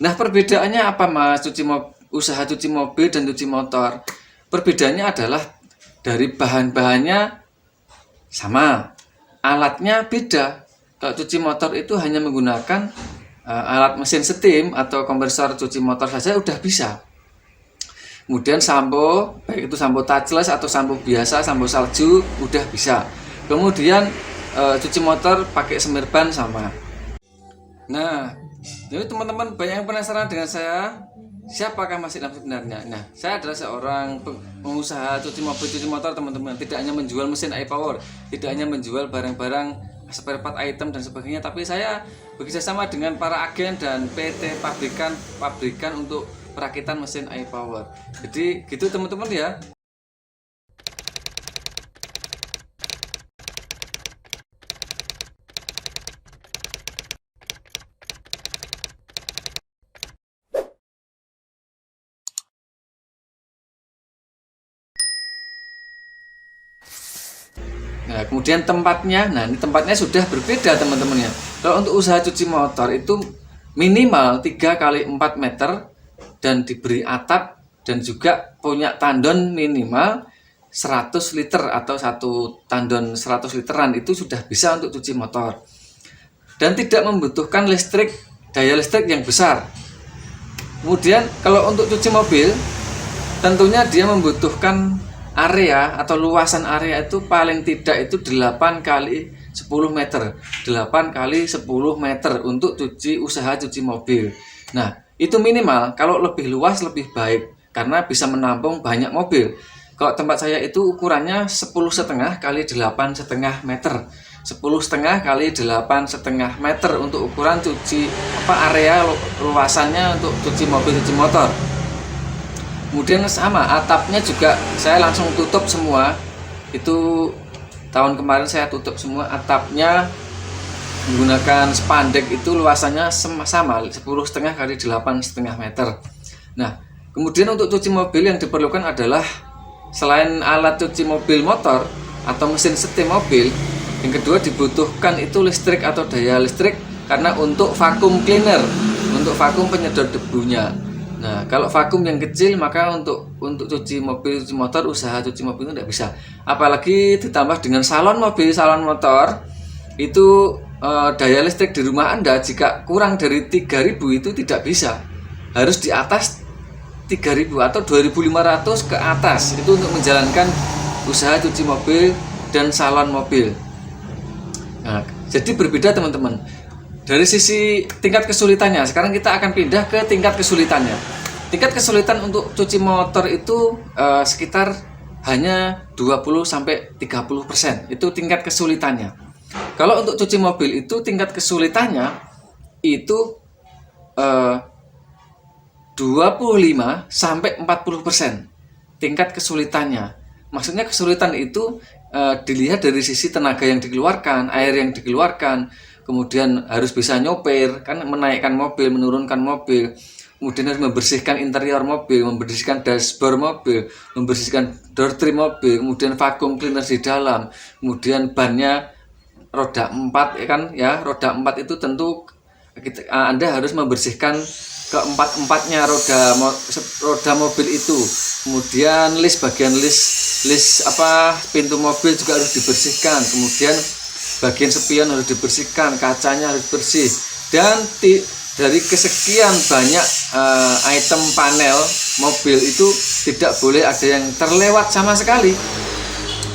Nah, perbedaannya apa Mas? Usaha cuci mobil dan cuci motor. Perbedaannya adalah dari bahan-bahannya sama, alatnya beda. Kalau cuci motor itu hanya menggunakan alat mesin steam atau kompresor cuci motor saja udah bisa. Kemudian sampo, baik itu sampo touchless atau sampo biasa, sampo salju udah bisa. Kemudian cuci motor pakai semir ban sama. Nah, jadi teman-teman banyak yang penasaran dengan saya, siapakah Mas Idham sebenarnya? Nah, saya adalah seorang pengusaha cuci mobil, cuci motor teman-teman. Tidak hanya menjual mesin iPower, tidak hanya menjual barang-barang spare part item dan sebagainya, tapi saya bekerja sama dengan para agen dan PT pabrikan untuk perakitan mesin iPower. Jadi gitu teman-teman ya. Nah, kemudian tempatnya, nah ini tempatnya sudah berbeda teman-teman ya. Kalau untuk usaha cuci motor itu minimal 3 kali 4 meter dan diberi atap dan juga punya tandon minimal 100 liter atau satu tandon 100 literan itu sudah bisa untuk cuci motor. Dan tidak membutuhkan daya listrik yang besar. Kemudian kalau untuk cuci mobil tentunya dia membutuhkan area atau luasan area itu paling tidak itu 8 kali 10 meter 8 kali 10 meter untuk usaha cuci mobil. Nah itu minimal, kalau lebih luas lebih baik karena bisa menampung banyak mobil. Kalau tempat saya itu ukurannya 10,5 kali 8,5 meter 10,5 kali 8,5 meter untuk ukuran area luasannya untuk cuci mobil cuci motor. Kemudian sama atapnya juga saya langsung tutup semua. Itu tahun kemarin saya tutup semua atapnya menggunakan spandek, itu luasannya sama 10,5 kali 8,5 meter. Nah kemudian untuk cuci mobil yang diperlukan adalah selain alat cuci mobil motor atau mesin setim mobil, yang kedua dibutuhkan itu listrik atau daya listrik karena untuk vakum cleaner, untuk vakum penyedot debunya. Nah, kalau vakum yang kecil maka untuk cuci mobil, cuci motor, usaha cuci mobil itu tidak bisa. Apalagi ditambah dengan salon mobil, salon motor, itu daya listrik di rumah Anda jika kurang dari 3.000 itu tidak bisa. Harus di atas 3.000 atau 2.500 ke atas itu untuk menjalankan usaha cuci mobil dan salon mobil. Nah, jadi berbeda teman-teman. Dari sisi tingkat kesulitannya, sekarang kita akan pindah ke tingkat kesulitannya. Tingkat kesulitan untuk cuci motor itu sekitar hanya 20-30%. Itu tingkat kesulitannya. Kalau untuk cuci mobil itu tingkat kesulitannya itu 25-40%. Tingkat kesulitannya. Maksudnya kesulitan itu dilihat dari sisi tenaga yang dikeluarkan, air yang dikeluarkan, kemudian harus bisa nyopir, kan menaikkan mobil, menurunkan mobil, kemudian harus membersihkan interior mobil, membersihkan dashboard mobil, membersihkan door trim mobil, kemudian vacuum cleaner di dalam, kemudian bannya roda 4 ya kan ya, roda 4 itu tentu Anda harus membersihkan keempat-empatnya roda mobil itu. Kemudian bagian pintu mobil juga harus dibersihkan, kemudian bagian spion harus dibersihkan, kacanya harus bersih, dan dari kesekian banyak item panel mobil itu tidak boleh ada yang terlewat sama sekali.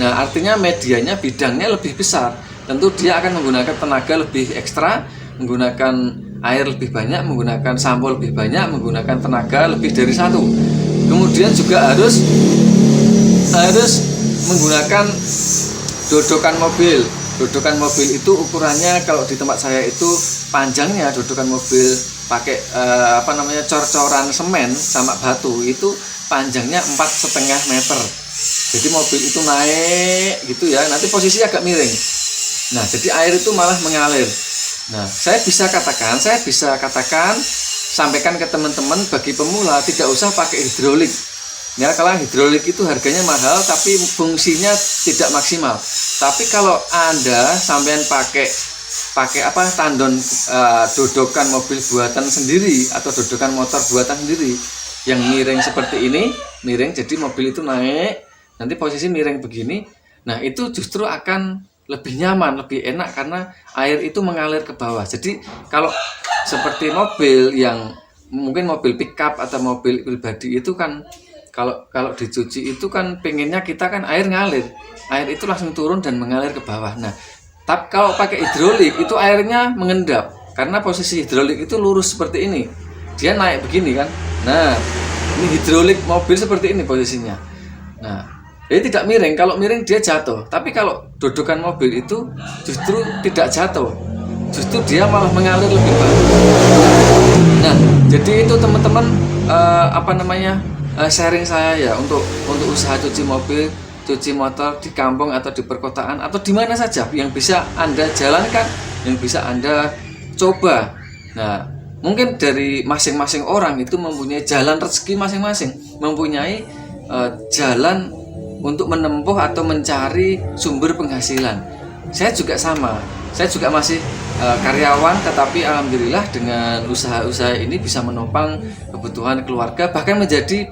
Nah artinya medianya, bidangnya lebih besar, tentu dia akan menggunakan tenaga lebih ekstra, menggunakan air lebih banyak, menggunakan sampo lebih banyak, menggunakan tenaga lebih dari satu. Kemudian juga harus menggunakan dodokan mobil. Dodokan mobil itu ukurannya kalau di tempat saya itu panjangnya dodokan mobil pakai cor-coran semen sama batu itu panjangnya 4,5 meter. Jadi mobil itu naik gitu ya, nanti posisi agak miring. Nah, jadi air itu malah mengalir. Nah, saya bisa katakan sampaikan ke teman-teman bagi pemula tidak usah pakai hidrolik. Ya, kalau hidrolik itu harganya mahal tapi fungsinya tidak maksimal. Tapi kalau Anda sampean pakai pakai apa, tandon dodokan mobil buatan sendiri atau dodokan motor buatan sendiri yang miring seperti ini, miring, jadi mobil itu naik, nanti posisi miring begini. Nah, itu justru akan lebih nyaman, lebih enak karena air itu mengalir ke bawah. Jadi kalau seperti mobil yang mungkin mobil pickup atau mobil pribadi itu kan kalau dicuci itu kan pengennya kita kan air ngalir, air itu langsung turun dan mengalir ke bawah. Nah, tapi kalau pakai hidrolik itu airnya mengendap karena posisi hidrolik itu lurus seperti ini, dia naik begini kan. Nah, ini hidrolik mobil seperti ini posisinya. Nah, jadi tidak miring. Kalau miring dia jatuh. Tapi kalau dodokan mobil itu justru tidak jatuh, justru dia malah mengalir lebih bagus. Nah, jadi itu teman-teman sharing saya ya untuk usaha cuci mobil, cuci motor di kampung atau di perkotaan atau di mana saja yang bisa Anda jalankan, yang bisa Anda coba. Nah, mungkin dari masing-masing orang itu mempunyai jalan rezeki masing-masing, mempunyai jalan untuk menempuh atau mencari sumber penghasilan. Saya juga sama, saya juga masih karyawan, tetapi alhamdulillah dengan usaha-usaha ini bisa menopang kebutuhan keluarga, bahkan menjadi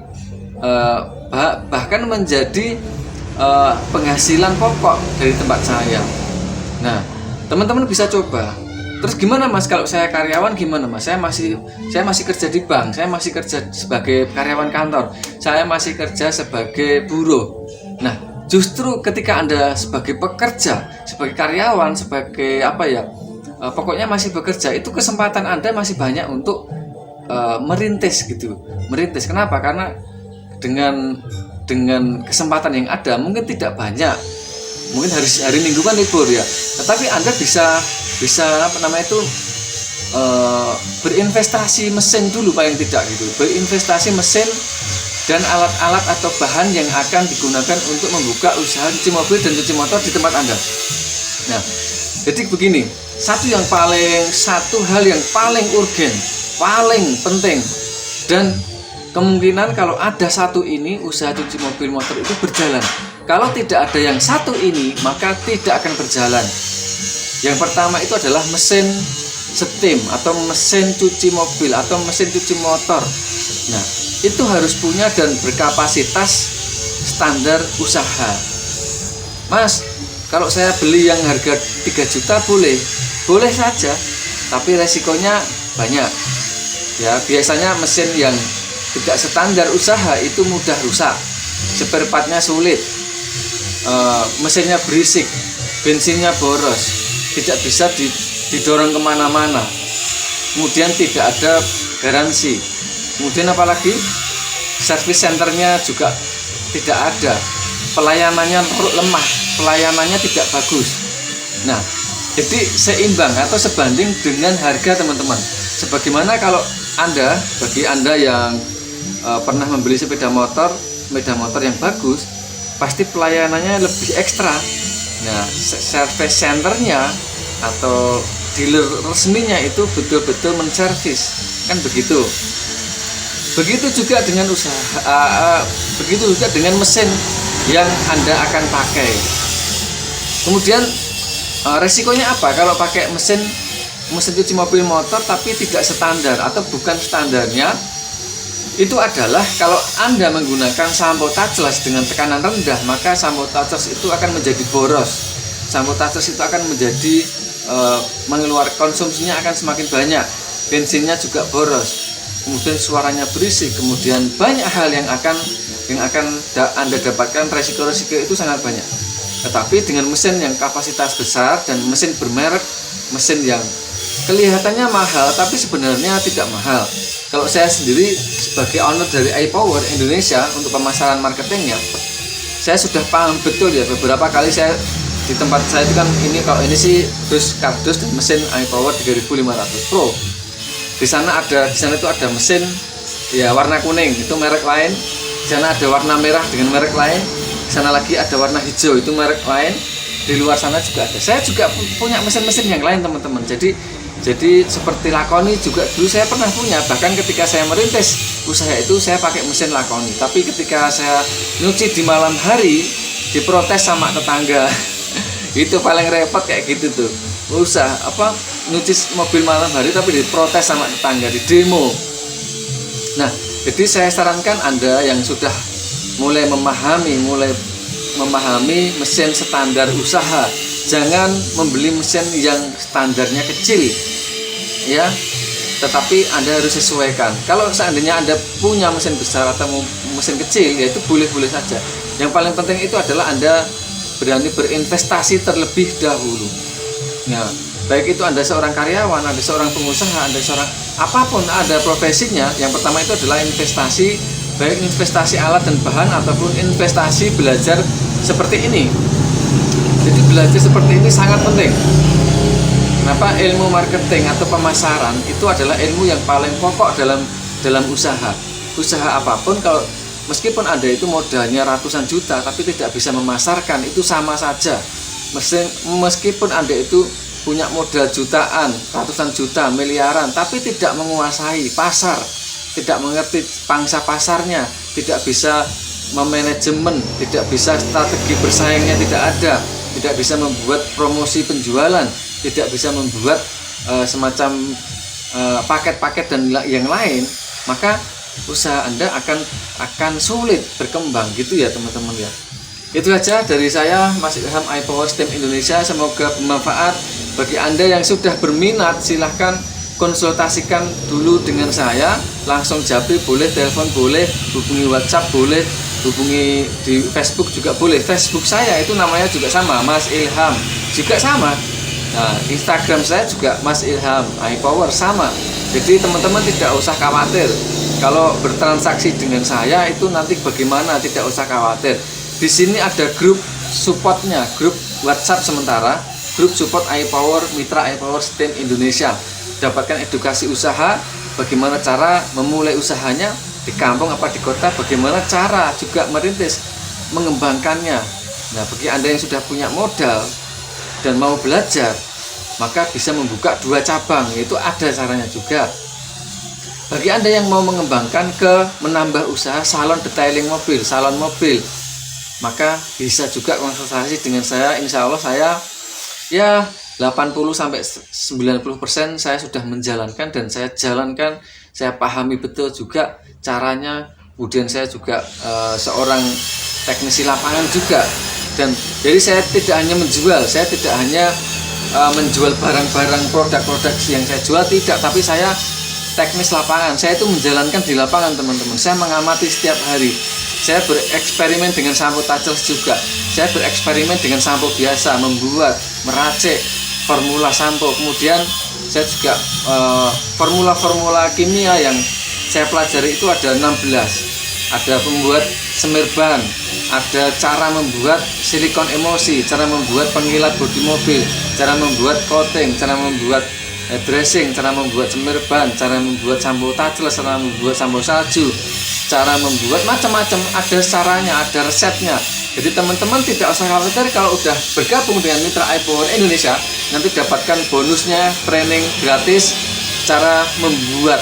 penghasilan pokok dari tempat saya. Nah, teman-teman bisa coba. Terus gimana Mas kalau saya karyawan, gimana Mas? Saya masih kerja di bank, saya masih kerja sebagai karyawan kantor, saya masih kerja sebagai buruh. Nah, justru ketika Anda sebagai pekerja, sebagai karyawan, sebagai pokoknya masih bekerja, itu kesempatan Anda masih banyak untuk merintis gitu. Merintis. Kenapa? Karena dengan kesempatan yang ada mungkin tidak banyak. Mungkin hari Minggu kan libur ya. Tetapi Anda bisa berinvestasi mesin dulu paling tidak gitu. Berinvestasi mesin dan alat-alat atau bahan yang akan digunakan untuk membuka usaha cuci mobil dan cuci motor di tempat Anda. Nah, jadi begini, satu hal yang paling urgen, paling penting, dan kemungkinan kalau ada satu ini, usaha cuci mobil motor itu berjalan. Kalau tidak ada yang satu ini, maka tidak akan berjalan. Yang pertama itu adalah mesin steam atau mesin cuci mobil atau mesin cuci motor. Nah, itu harus punya dan berkapasitas standar usaha. Mas, kalau saya beli yang harga 3 juta boleh saja, tapi resikonya banyak. Ya, biasanya mesin yang tidak standar usaha itu mudah rusak, spare partnya sulit, mesinnya berisik, bensinnya boros, tidak bisa didorong kemana-mana, kemudian tidak ada garansi, kemudian apalagi service centernya juga tidak ada, pelayanannya lemah, pelayanannya tidak bagus. Nah, jadi seimbang atau sebanding dengan harga teman-teman. Sebagaimana kalau bagi Anda yang pernah membeli sepeda motor yang bagus, pasti pelayanannya lebih ekstra. Nah, service centernya atau dealer resminya itu betul-betul menservis, kan begitu. Begitu juga dengan begitu juga dengan mesin yang Anda akan pakai. Kemudian resikonya apa kalau pakai mesin cuci mobil motor tapi tidak standar atau bukan standarnya? Itu adalah kalau Anda menggunakan sampo touchless dengan tekanan rendah, maka sampo touchless itu akan menjadi boros. Sampo touchless itu akan menjadi mengeluarkan, konsumsinya akan semakin banyak, bensinnya juga boros, kemudian suaranya berisik, kemudian banyak hal yang akan Anda dapatkan, resiko-resiko itu sangat banyak. Tetapi dengan mesin yang kapasitas besar dan mesin bermerek, mesin yang kelihatannya mahal tapi sebenarnya tidak mahal. Kalau saya sendiri sebagai owner dari iPower Indonesia untuk pemasaran marketingnya, saya sudah paham betul ya. Beberapa kali saya di tempat saya itu kan kalau ini sih kardus dan mesin iPower 3500 Pro. Di sana itu ada mesin ya warna kuning, itu merek lain. Di sana ada warna merah dengan merek lain. Di sana lagi ada warna hijau, itu merek lain. Di luar sana juga ada. Saya juga punya mesin-mesin yang lain teman-teman. Jadi seperti Lakoni juga dulu saya pernah punya. Bahkan ketika saya merintis usaha itu saya pakai mesin Lakoni. Tapi ketika saya nyuci di malam hari diprotes sama tetangga. Itu paling repot kayak gitu tuh. usaha nyuci mobil malam hari tapi diprotes sama tetangga, di demo. Nah, jadi saya sarankan Anda yang sudah mulai memahami mesin standar usaha, jangan membeli mesin yang standarnya kecil ya, tetapi Anda harus sesuaikan. Kalau seandainya Anda punya mesin besar atau mesin kecil, ya itu boleh-boleh saja. Yang paling penting itu adalah Anda berani berinvestasi terlebih dahulu. Nah, baik itu Anda seorang karyawan, Anda seorang pengusaha, Anda seorang apapun ada profesinya, yang pertama itu adalah investasi, baik investasi alat dan bahan ataupun investasi belajar seperti ini. Jadi belajar seperti ini sangat penting. Kenapa? Ilmu marketing atau pemasaran itu adalah ilmu yang paling pokok dalam usaha. Usaha apapun, kalau meskipun Anda itu modalnya ratusan juta tapi tidak bisa memasarkan, itu sama saja. Meskipun Anda itu punya modal jutaan, ratusan juta, miliaran, tapi tidak menguasai pasar, tidak mengerti pangsa pasarnya, tidak bisa memanajemen, tidak bisa strategi bersaingnya, tidak ada, tidak bisa membuat promosi penjualan, tidak bisa membuat semacam paket-paket dan yang lain, maka usaha Anda akan sulit berkembang gitu ya teman-teman ya. Itu saja dari saya, Mas Ilham iPower Steam Indonesia. Semoga bermanfaat bagi Anda yang sudah berminat. Silahkan konsultasikan dulu dengan saya, langsung japri boleh, telepon boleh, hubungi WhatsApp boleh, hubungi di Facebook juga boleh. Facebook saya itu namanya juga sama, Mas Ilham juga sama. Nah, Instagram saya juga Mas Ilham iPower sama. Jadi teman-teman tidak usah khawatir kalau bertransaksi dengan saya itu nanti bagaimana, tidak usah khawatir. Di sini ada grup supportnya, grup WhatsApp sementara, grup support iPower, Mitra iPower Steam Indonesia. Dapatkan edukasi usaha, bagaimana cara memulai usahanya di kampung apa di kota, bagaimana cara juga merintis, mengembangkannya. Nah, bagi Anda yang sudah punya modal dan mau belajar, maka bisa membuka 2 cabang, yaitu ada caranya juga. Bagi Anda yang mau mengembangkan menambah usaha salon detailing mobil, salon mobil, maka bisa juga konsultasi dengan saya. Insya Allah saya ya 80-90% saya sudah menjalankan, dan saya jalankan, saya pahami betul juga caranya. Kemudian saya juga seorang teknisi lapangan juga, dan jadi saya tidak hanya menjual, saya tidak hanya menjual barang-barang produk-produk yang saya jual, tidak, tapi saya teknis lapangan. Saya itu menjalankan di lapangan teman-teman. Saya mengamati setiap hari. Saya bereksperimen dengan sampo touchless juga. Saya bereksperimen dengan sampo biasa, membuat, meracik formula sampo. Kemudian saya juga formula-formula kimia yang saya pelajari itu ada 16. Ada membuat semir ban, ada cara membuat silikon emosi, cara membuat pengilat bodi mobil, cara membuat coating, cara membuat dressing, cara membuat semir ban, cara membuat sampo touchless, cara membuat sampo salju, cara membuat macam-macam, ada caranya, ada resepnya. Jadi teman-teman tidak usah khawatir kalau udah bergabung dengan Mitra iPower Indonesia, nanti dapatkan bonusnya training gratis cara membuat.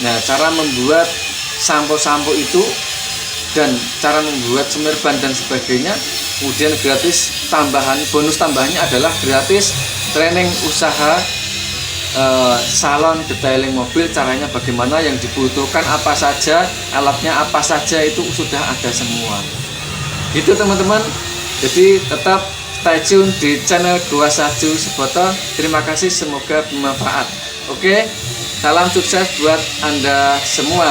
Nah, cara membuat sampo-sampo itu dan cara membuat semir ban dan sebagainya. Kemudian gratis tambahan, bonus tambahannya adalah gratis training usaha salon detailing mobil, caranya bagaimana, yang dibutuhkan apa saja, alatnya apa saja, itu sudah ada semua. Gitu teman-teman. Jadi tetap stay tune di channel Gua Saju Seboto. Terima kasih, semoga bermanfaat. Oke, salam sukses buat Anda semua.